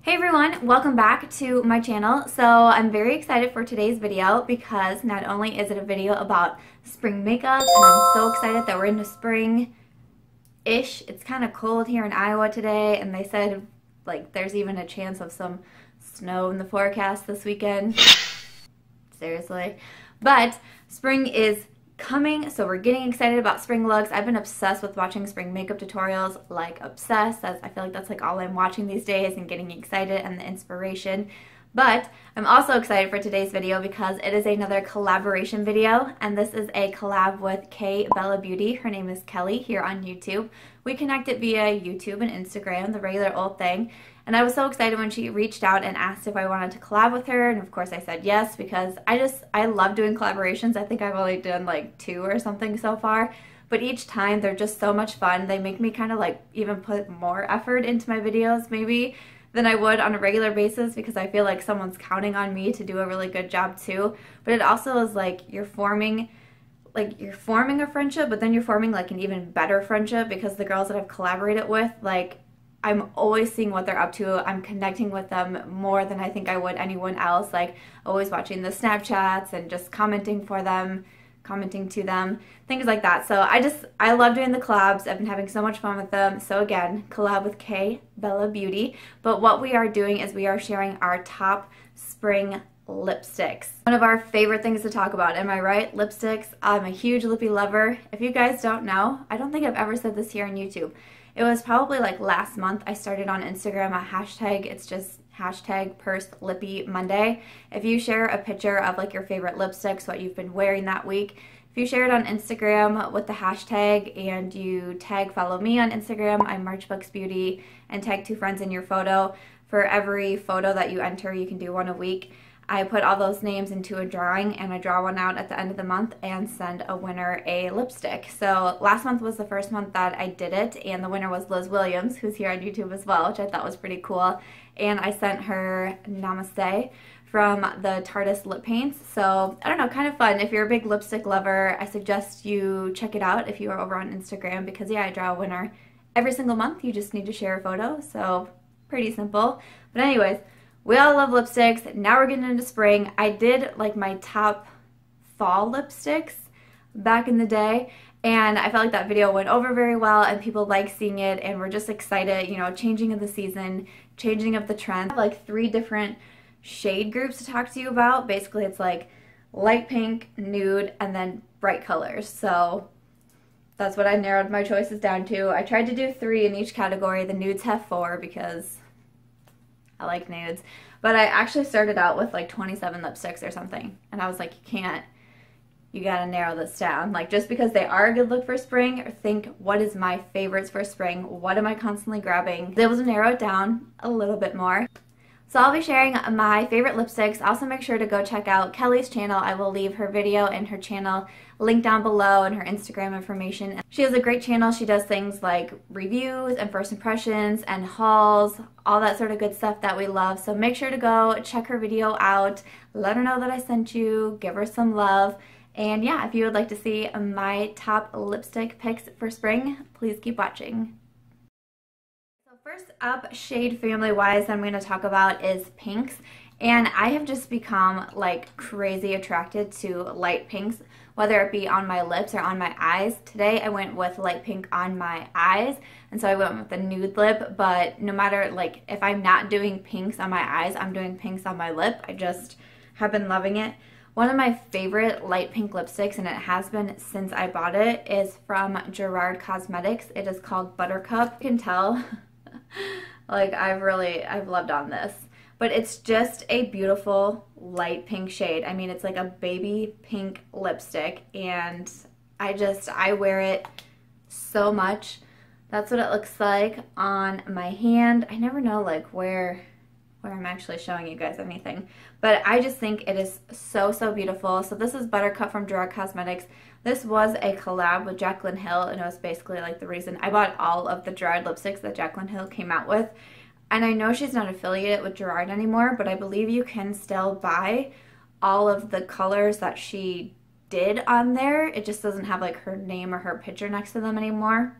Hey everyone, welcome back to my channel. So I'm very excited for today's video because not only is it a video about spring makeup, and I'm so excited that we're into spring-ish. It's kind of cold here in Iowa today, and they said like there's even a chance of some snow in the forecast this weekend. Seriously. But spring is coming, so we're getting excited about spring looks. I've been obsessed with watching spring makeup tutorials, like obsessed. I feel like that's like all I'm watching these days and getting excited and the inspiration. But I'm also excited for today's video because it is another collaboration video, and this is a collab with KBellaBeauty. Her name is Kelly here on YouTube. We connected via YouTube and Instagram, the regular old thing. And I was so excited when she reached out and asked if I wanted to collab with her, and of course I said yes because I love doing collaborations. I think I've only done like 2 or something so far, but each time they're just so much fun. They make me kind of like even put more effort into my videos maybe than I would on a regular basis because I feel like someone's counting on me to do a really good job too. But it also is like you're forming a friendship, but then you're forming like an even better friendship because the girls that I've collaborated with, like, I'm always seeing what they're up to. I'm connecting with them more than I think I would anyone else, like always watching the Snapchats and just commenting to them, things like that. So I love doing the collabs. I've been having so much fun with them. So again, collab with KBellaBeauty. But what we are doing is we are sharing our top spring lipsticks. One of our favorite things to talk about, am I right? Lipsticks. I'm a huge lippy lover. If you guys don't know, I don't think I've ever said this here on YouTube. It was probably like last month I started on Instagram a hashtag. It's just hashtag Pursed Lippy Monday. If you share a picture of like your favorite lipsticks, what you've been wearing that week, if you share it on Instagram with the hashtag and you follow me on Instagram, I'm MarchBooksBeauty, and tag 2 friends in your photo. For every photo that you enter, you can do one a week. I put all those names into a drawing, and I draw one out at the end of the month and send a winner a lipstick. So last month was the first month that I did it, and the winner was Liz Williams, who's here on YouTube as well, which I thought was pretty cool. And I sent her Namaste from the Tarte lip paints. So I don't know, kind of fun. If you're a big lipstick lover, I suggest you check it out if you are over on Instagram because yeah, I draw a winner every single month. You just need to share a photo, so pretty simple. But anyways, we all love lipsticks. Now we're getting into spring. I did like my top fall lipsticks back in the day, and I felt like that video went over very well and people like seeing it, and we're just excited, you know, changing of the season, changing of the trend. I have like 3 different shade groups to talk to you about. Basically it's like light pink, nude, and then bright colors. So that's what I narrowed my choices down to. I tried to do 3 in each category. The nudes have 4 because I like nudes, but I actually started out with like 27 lipsticks or something, and I was like, you gotta narrow this down. Like, just because they are a good look for spring, or think, what is my favorites for spring? What am I constantly grabbing? I was able to narrow it down a little bit more. So I'll be sharing my favorite lipsticks. Also make sure to go check out Kelly's channel. I will leave her video and her channel linked down below and her Instagram information. She has a great channel. She does things like reviews and first impressions and hauls, all that sort of good stuff that we love. So make sure to go check her video out. Let her know that I sent you. Give her some love. And yeah, if you would like to see my top lipstick picks for spring, please keep watching. First up, shade family wise, I'm going to talk about is pinks, and I have just become like crazy attracted to light pinks, whether it be on my lips or on my eyes. Today I went with light pink on my eyes, and so I went with the nude lip, but no matter, like, if I'm not doing pinks on my eyes, I'm doing pinks on my lip. I just have been loving it. One of my favorite light pink lipsticks, and it has been since I bought it, is from Gerard Cosmetics. It is called Buttercup. You can tell like I've loved on this, but it's just a beautiful light pink shade. I mean, it's like a baby pink lipstick, and I wear it so much. That's what it looks like on my hand. I never know like where I'm actually showing you guys anything, but I just think it is so beautiful. So this is Buttercup from Gerard Cosmetics. This was a collab with Jaclyn Hill, and it was basically like the reason I bought all of the Gerard lipsticks that Jaclyn Hill came out with. And I know she's not affiliated with Gerard anymore, but I believe you can still buy all of the colors that she did on there. It just doesn't have like her name or her picture next to them anymore.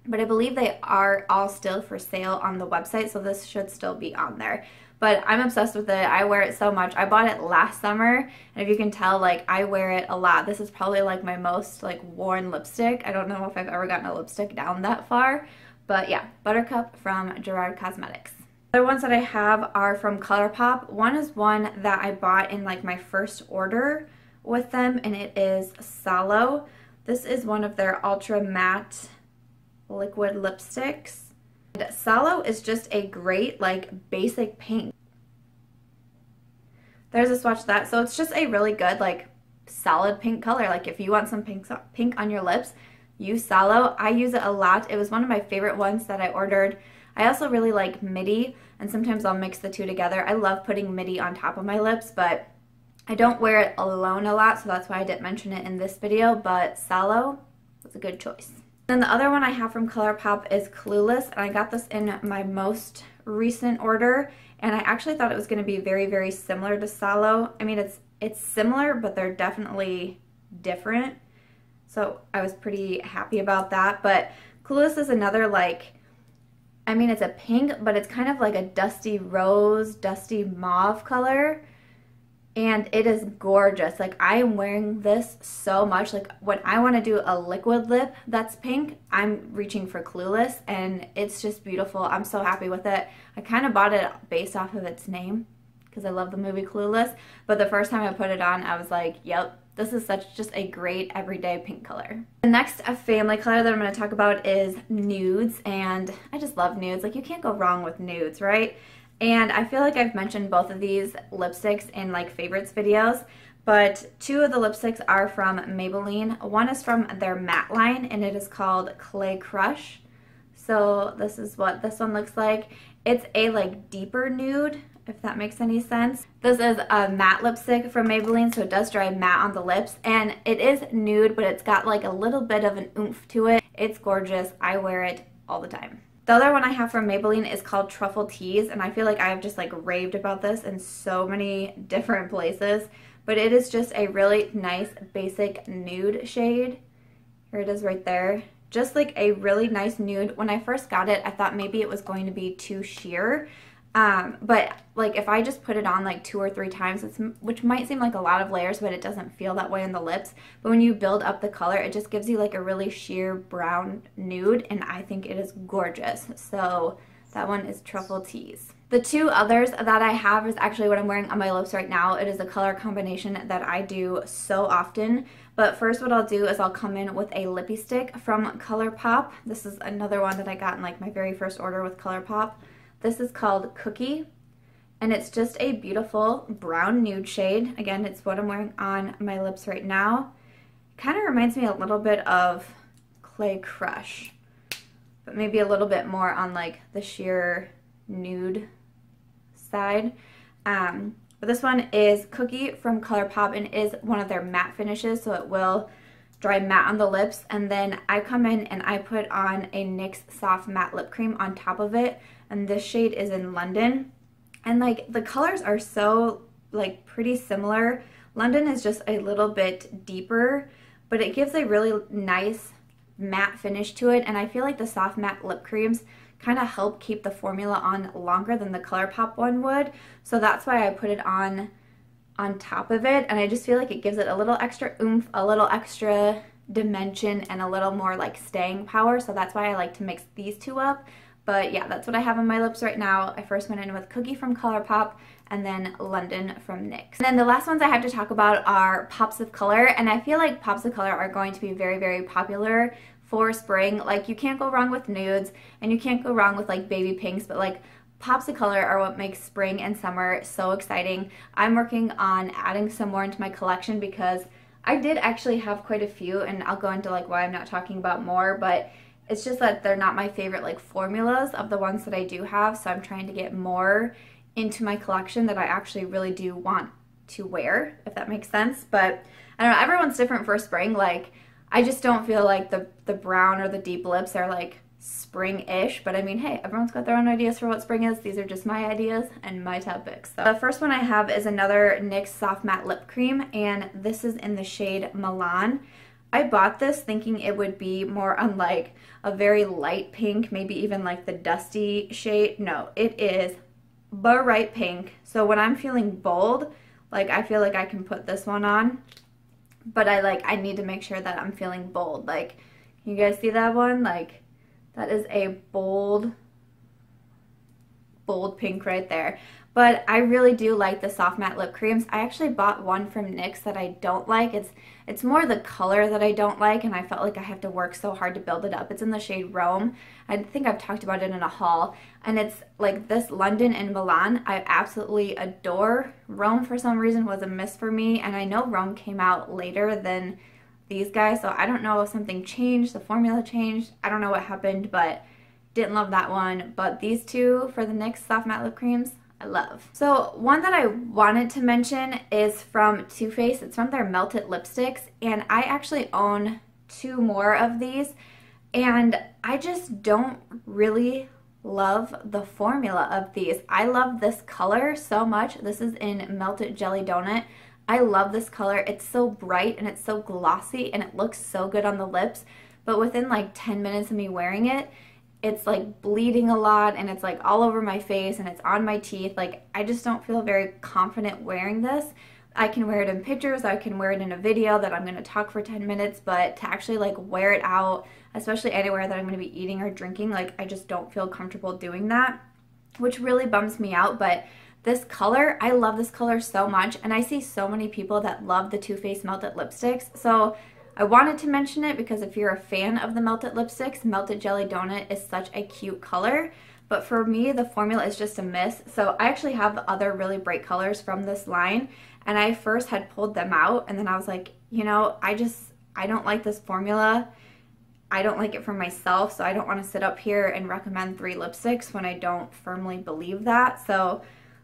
but I believe they are all still for sale on the website, so this should still be on there. But I'm obsessed with it. I wear it so much. I bought it last summer, and if you can tell, like, I wear it a lot. This is probably like my most like worn lipstick. I don't know if I've ever gotten a lipstick down that far, but yeah, Buttercup from Gerard Cosmetics. The other ones that I have are from Colourpop. One is one that I bought in like my first order with them, and it is Solow. This is one of their ultra matte liquid lipsticks. And Solow is just a great like basic pink. There's a swatch of that. So it's just a really good like solid pink color. Like if you want some pink on your lips, use Solow. I use it a lot. It was one of my favorite ones that I ordered. I also really like midi, and sometimes I'll mix the two together. I love putting midi on top of my lips, but I don't wear it alone a lot, so that's why I didn't mention it in this video, but Solow was a good choice. Then the other one I have from Colourpop is Clueless, and I got this in my most recent order, and I actually thought it was going to be very, very similar to Solow. I mean, it's similar, but they're definitely different, so I was pretty happy about that. But Clueless is another, like, I mean, it's a pink, but it's kind of like a dusty rose, dusty mauve color. And it is gorgeous. Like, I am wearing this so much. Like, when I want to do a liquid lip that's pink, I'm reaching for Clueless, and it's just beautiful. I'm so happy with it. I kind of bought it based off of its name because I love the movie Clueless, but the first time I put it on, I was like, yep, this is just a great everyday pink color. The next family color that I'm going to talk about is nudes, and I just love nudes. Like, you can't go wrong with nudes, right? And I feel like I've mentioned both of these lipsticks in like favorites videos, but two of the lipsticks are from Maybelline. One is from their matte line, and it is called Clay Crush. So this is what this one looks like. It's a like deeper nude, if that makes any sense. This is a matte lipstick from Maybelline, so it does dry matte on the lips, and it is nude, but it's got like a little bit of an oomph to it. It's gorgeous. I wear it all the time. The other one I have from Maybelline is called Truffle Tease, and I feel like I have just like raved about this in so many different places, but it is just a really nice basic nude shade. Here it is right there. Just like a really nice nude. When I first got it, I thought maybe it was going to be too sheer, but like if I just put it on like 2 or 3 times, which might seem like a lot of layers, but it doesn't feel that way on the lips. But when you build up the color, it just gives you like a really sheer brown nude, and I think it is gorgeous. So that one is Truffle Tease. The two others that I have is actually what I'm wearing on my lips right now. It is a color combination that I do so often. But first what I'll do is I'll come in with a lippy stick from Colourpop. This is another one that I got in like my very first order with Colourpop. This is called Cookie, and it's just a beautiful brown nude shade. Again, it's what I'm wearing on my lips right now. It kind of reminds me a little bit of Clay Crush, but maybe a little bit more on like the sheer nude side. But this one is Cookie from Colourpop, and is one of their matte finishes, so it will dry matte on the lips. And then I come in and I put on a NYX soft matte lip cream on top of it, and this shade is in London. And like the colors are so like pretty similar. London is just a little bit deeper, but it gives a really nice matte finish to it, and I feel like the soft matte lip creams kind of help keep the formula on longer than the Colourpop one would. So that's why I put it on top of it, and I just feel like it gives it a little extra oomph, a little extra dimension, and a little more like staying power. So that's why I like to mix these two up. But yeah, that's what I have on my lips right now. I first went in with Cookie from Colourpop, and then London from NYX. And then the last ones I have to talk about are pops of color, and I feel like pops of color are going to be very, very popular for spring. Like, you can't go wrong with nudes, and you can't go wrong with like baby pinks, but like pops of color are what makes spring and summer so exciting. I'm working on adding some more into my collection because I did actually have quite a few, and I'll go into like why I'm not talking about more, but it's just that they're not my favorite like formulas of the ones that I do have, so I'm trying to get more into my collection that I actually really do want to wear, if that makes sense. But I don't know, everyone's different for spring. Like, I just don't feel like the brown or the deep lips are like spring-ish, but I mean, hey, everyone's got their own ideas for what spring is. These are just my ideas and my top picks. So the first one I have is another NYX Soft Matte Lip Cream, and this is in the shade Milan. I bought this thinking it would be more on like a very light pink, maybe even like the dusty shade. No, it is bright pink. So when I'm feeling bold, like I feel like I can put this one on, but I need to make sure that I'm feeling bold. Like, can you guys see that one? Like, that is a bold pink right there. But I really do like the soft matte lip creams. I actually bought one from NYX that I don't like. It's more the color that I don't like, and I felt like I have to work so hard to build it up. It's in the shade Rome. I think I've talked about it in a haul, and it's like this London and Milan. I absolutely adore. Rome for some reason was a miss for me, and I know Rome came out later than these guys, so I don't know if something changed, the formula changed. I don't know what happened, but didn't love that one. But these two for the NYX soft matte lip creams, I love. So one that I wanted to mention is from Too Faced. It's from their Melted Lipsticks, and I actually own 2 more of these, and I just don't really love the formula of these. I love this color so much. This is in Melted Jelly Donut. I love this color. It's so bright and it's so glossy and it looks so good on the lips, but within like 10 minutes of me wearing it, it's like bleeding a lot and it's like all over my face and it's on my teeth. Like, I just don't feel very confident wearing this. I can wear it in pictures, I can wear it in a video that I'm going to talk for 10 minutes, but to actually like wear it out, especially anywhere that I'm going to be eating or drinking, like I just don't feel comfortable doing that, which really bums me out. But this color, I love this color so much, and I see so many people that love the Too Faced Melted Lipsticks, so I wanted to mention it because if you're a fan of the Melted Lipsticks, Melted Jelly Donut is such a cute color. But for me, the formula is just a miss. So I actually have other really bright colors from this line, and I first had pulled them out, and then I was like, you know, I don't like this formula. I don't like it for myself, so I don't want to sit up here and recommend 3 lipsticks when I don't firmly believe that. So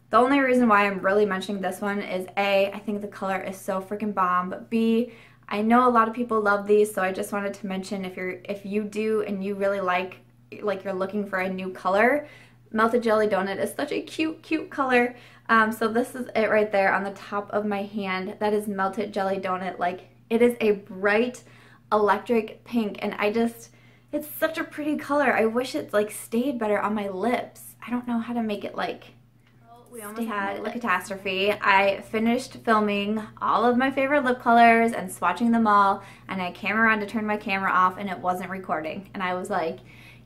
the only reason why I'm really mentioning this one is A, I think the color is so freaking bomb, but B, I know a lot of people love these, so I just wanted to mention if you do and you really like you're looking for a new color, Melted Jelly Donut is such a cute color. So this is it right there on the top of my hand. That is Melted Jelly Donut. Like, it is a bright electric pink, and it's such a pretty color. I wish it like stayed better on my lips. I don't know how to make it like. We almost had a catastrophe. I finished filming all of my favorite lip colors and swatching them all, and I came around to turn my camera off and it wasn't recording. And I was like,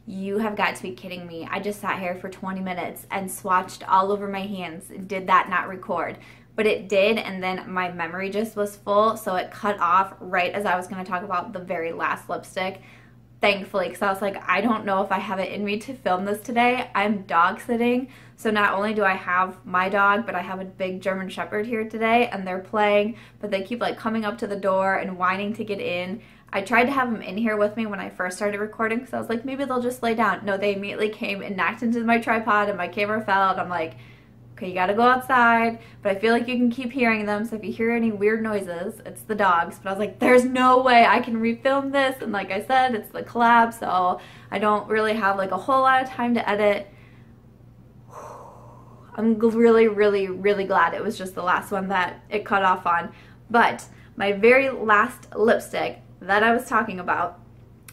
you have got to be kidding me. I just sat here for 20 minutes and swatched all over my hands. Did that not record? But it did, and then my memory just was full, so it cut off right as I was going to talk about the very last lipstick. Thankfully, because I was like, I don't know if I have it in me to film this today. I'm dog sitting, so not only do I have my dog, but I have a big German Shepherd here today, and they're playing, but they keep like coming up to the door and whining to get in. I tried to have them in here with me when I first started recording, because I was like, maybe they'll just lay down. No, they immediately came and knocked into my tripod, and my camera fell, and I'm like, okay, you gotta go outside, but I feel like you can keep hearing them, so if you hear any weird noises, it's the dogs. But I was like, there's no way I can refilm this, and like I said, it's the collab, so I don't really have like a whole lot of time to edit. I'm really glad it was just the last one that it cut off on. But my very last lipstick that I was talking about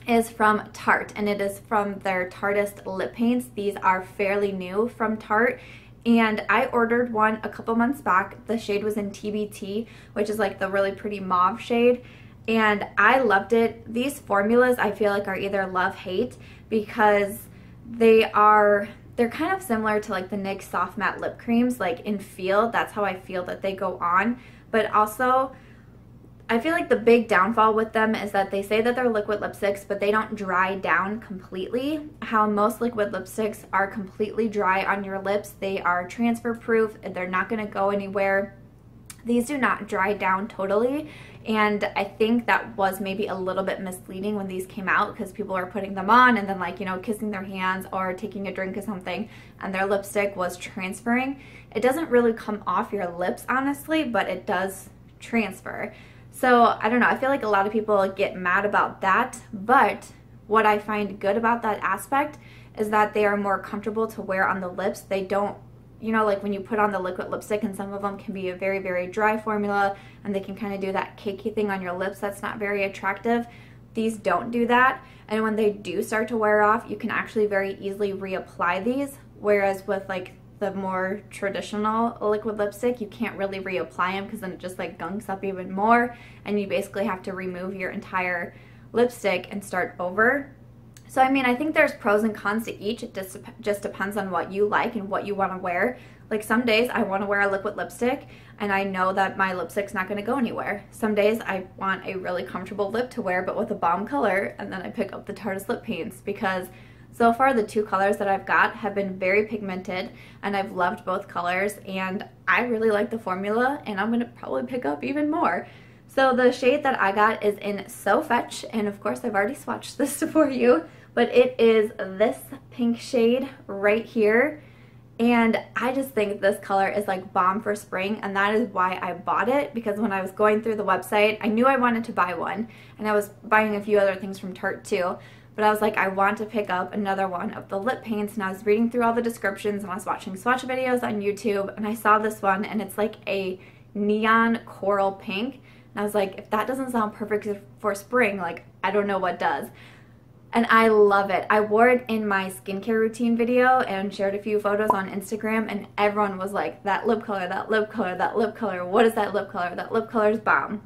is from Tarte, and it is from their Tarteist lip paints. These are fairly new from Tarte, and I ordered one a couple months back. The shade was in TBT, which is like the really pretty mauve shade, and I loved it. These formulas I feel like are either love-hate, because they're kind of similar to like the NYX soft matte lip creams, like in feel. That's how I feel that they go on, but also I feel like the big downfall with them is that they say that they're liquid lipsticks, but they don't dry down completely. How most liquid lipsticks are completely dry on your lips. They are transfer proof. They're not going to go anywhere. These do not dry down totally, and I think that was maybe a little bit misleading when these came out, because people are putting them on and then like, you know, kissing their hands or taking a drink or something, and their lipstick was transferring. It doesn't really come off your lips, honestly, but it does transfer. So I don't know, I feel like a lot of people get mad about that, but what I find good about that aspect is that they are more comfortable to wear on the lips. They don't, you know, like when you put on the liquid lipstick, and some of them can be a very, very dry formula and they can kind of do that cakey thing on your lips that's not very attractive. These don't do that, and when they do start to wear off, you can actually very easily reapply these, whereas with like the more traditional liquid lipstick, you can't really reapply them because then it just like gunks up even more, and you basically have to remove your entire lipstick and start over. So I mean, I think there's pros and cons to each. It just depends on what you like and what you want to wear. Like some days I want to wear a liquid lipstick and I know that my lipstick's not going to go anywhere. Some days I want a really comfortable lip to wear but with a bomb color, and then I pick up the Tarte lip paints because so far the two colors that I've got have been very pigmented and I've loved both colors, and I really like the formula and I'm going to probably pick up even more. So the shade that I got is in So Fetch, and of course I've already swatched this for you, but it is this pink shade right here, and I just think this color is like bomb for spring, and that is why I bought it, because when I was going through the website I knew I wanted to buy one, and I was buying a few other things from Tarte too, but I was like, I want to pick up another one of the lip paints, and I was reading through all the descriptions and I was watching swatch videos on YouTube, and I saw this one and it's like a neon coral pink, and I was like, if that doesn't sound perfect for spring, like I don't know what does. And I love it. I wore it in my skincare routine video and shared a few photos on Instagram, and everyone was like, that lip color, that lip color, that lip color, what is that lip color? That lip color is bomb.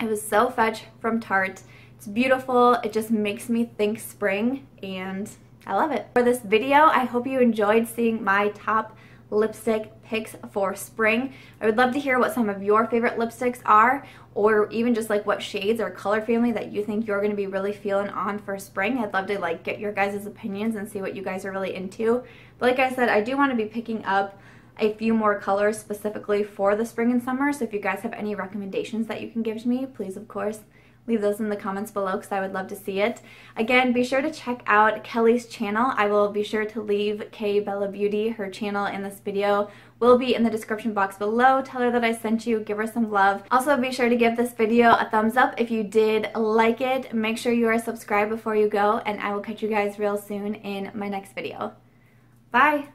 It was So Fetch from Tarte. It's beautiful. It just makes me think spring, and I love it. For this video, I hope you enjoyed seeing my top lipstick picks for spring. I would love to hear what some of your favorite lipsticks are, or even just like what shades or color family that you think you're going to be really feeling on for spring. I'd love to like get your guys' opinions and see what you guys are really into. But like I said, I do want to be picking up a few more colors specifically for the spring and summer, so if you guys have any recommendations that you can give to me, please of course leave those in the comments below because I would love to see it. Again, be sure to check out Kelly's channel. I will be sure to leave KBellaBeauty, her channel in this video will be in the description box below. Tell her that I sent you, give her some love. Also, be sure to give this video a thumbs up if you did like it. Make sure you are subscribed before you go, and I will catch you guys real soon in my next video. Bye!